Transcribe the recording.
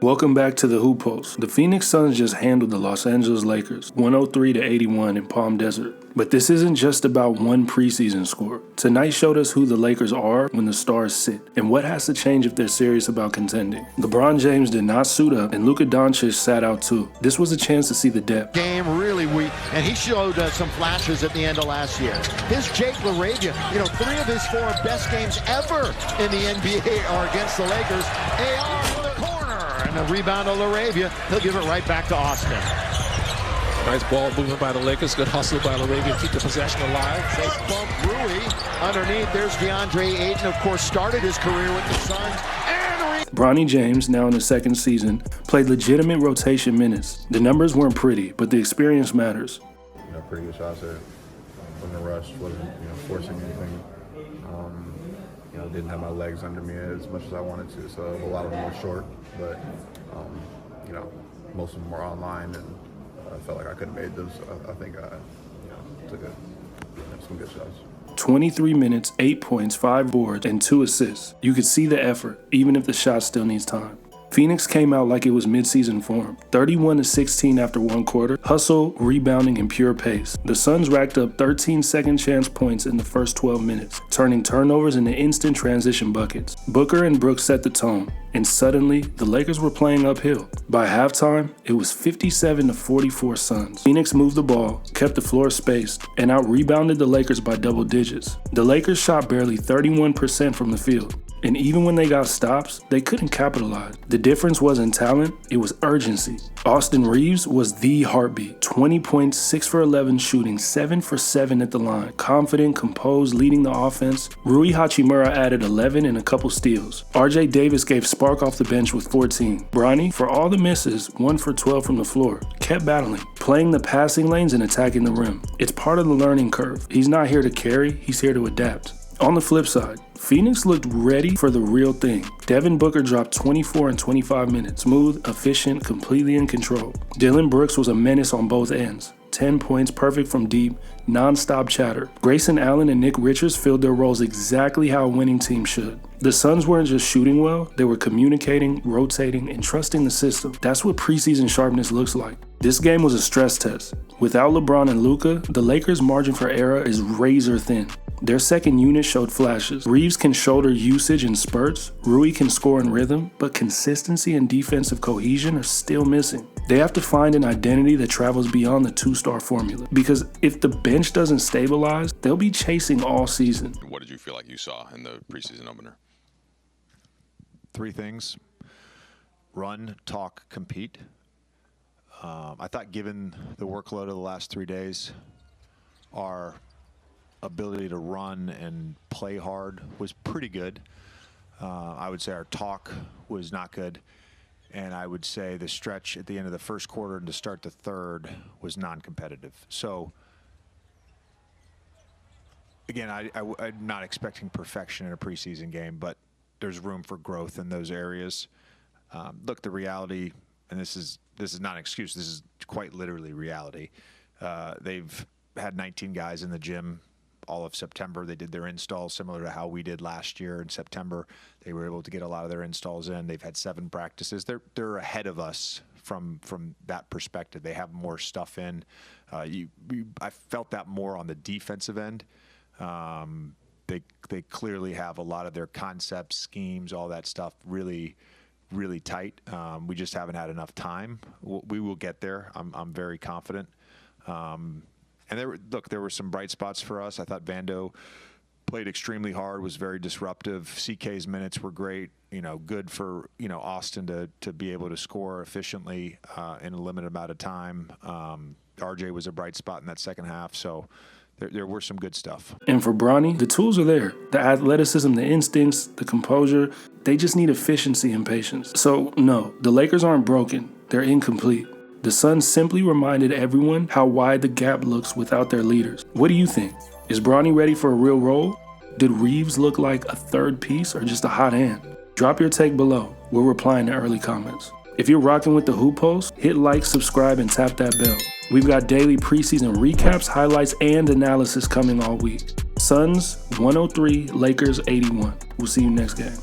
Welcome back to the Hoop Post. The Phoenix Suns just handled the Los Angeles Lakers 103-81 in Palm Desert. But this isn't just about one preseason score. Tonight showed us who the Lakers are when the stars sit, and what has to change if they're serious about contending. LeBron James did not suit up, and Luka Dončić sat out too. This was a chance to see the depth. Game really weak, and he showed some flashes at the end of last year. His Jake LaRavia, 3 of his 4 best games ever in the NBA are against the Lakers. AR for the corner, and a rebound to LaRavia. He'll give it right back to Austin. Nice ball movement by the Lakers. Good hustle by LaRavia. Keep the possession alive. They bump Rui underneath. There's DeAndre Ayton, of course, started his career with the Suns. Bronny James, now in his second season, played legitimate rotation minutes. The numbers weren't pretty, but the experience matters. Pretty good shots there. Wasn't rushed. Wasn't forcing anything. Didn't have my legs under me as much as I wanted to. So a lot of them were short, but most of them were online, and I felt like I could have made those. I think I took some good shots. 23 minutes, 8 points, 5 boards, and 2 assists. You could see the effort, even if the shot still needs time. Phoenix came out like it was midseason form, 31-16 after one quarter, hustle, rebounding, and pure pace. The Suns racked up 13 second chance points in the first 12 minutes, turning turnovers into instant transition buckets. Booker and Brooks set the tone, and suddenly, the Lakers were playing uphill. By halftime, it was 57-44 Suns. Phoenix moved the ball, kept the floor spaced, and out-rebounded the Lakers by double digits. The Lakers shot barely 31% from the field. And even when they got stops, they couldn't capitalize. The difference wasn't talent, it was urgency. Austin Reaves was the heartbeat. 20 points, 6 for 11 shooting, 7 for 7 at the line. Confident, composed, leading the offense. Rui Hachimura added 11 and a couple steals. RJ Davis gave spark off the bench with 14. Bronny, for all the misses, 1 for 12 from the floor, kept battling, playing the passing lanes and attacking the rim. It's part of the learning curve. He's not here to carry, he's here to adapt. On the flip side, Phoenix looked ready for the real thing. Devin Booker dropped 24 in 25 minutes, smooth, efficient, completely in control. Dillon Brooks was a menace on both ends. 10 points, perfect from deep, non-stop chatter. Grayson Allen and Nick Richards filled their roles exactly how a winning team should. The Suns weren't just shooting well, they were communicating, rotating, and trusting the system. That's what preseason sharpness looks like. This game was a stress test. Without LeBron and Luka, the Lakers' margin for error is razor thin. Their second unit showed flashes. Reaves can shoulder usage in spurts, Rui can score in rhythm, but consistency and defensive cohesion are still missing. They have to find an identity that travels beyond the two-star formula, because if the bench doesn't stabilize, they'll be chasing all season. What did you feel like you saw in the preseason opener? 3 things: run, talk, compete. I thought, given the workload of the last 3 days, our ability to run and play hard was pretty good. I would say our talk was not good, and I would say the stretch at the end of the first quarter and to start the third was non-competitive. So again, I'm not expecting perfection in a preseason game, but there's room for growth in those areas. Look, the reality, and this is not an excuse, this is quite literally reality. They've had 19 guys in the gym all of September. They did their installs similar to how we did last year in September. They were able to get a lot of their installs in. They've had 7 practices. They're ahead of us from that perspective. They have more stuff in. I felt that more on the defensive end. They clearly have a lot of their concepts, schemes, all that stuff really tight. We just haven't had enough time. We will get there. I'm very confident. And there were some bright spots for us. I thought Vando played extremely hard, was very disruptive. CK's minutes were great. Good for Austin to be able to score efficiently in a limited amount of time. RJ was a bright spot in that second half. So there were some good stuff. And for Bronny, the tools are there. The athleticism, the instincts, the composure. They just need efficiency and patience. So no, the Lakers aren't broken. They're incomplete. The Suns simply reminded everyone how wide the gap looks without their leaders. What do you think? Is Bronny ready for a real role? Did Reaves look like a third piece or just a hot hand? Drop your take below. We're replying to early comments. If you're rocking with the Hoop Post, hit like, subscribe, and tap that bell. We've got daily preseason recaps, highlights, and analysis coming all week. Suns 103, Lakers 81. We'll see you next game.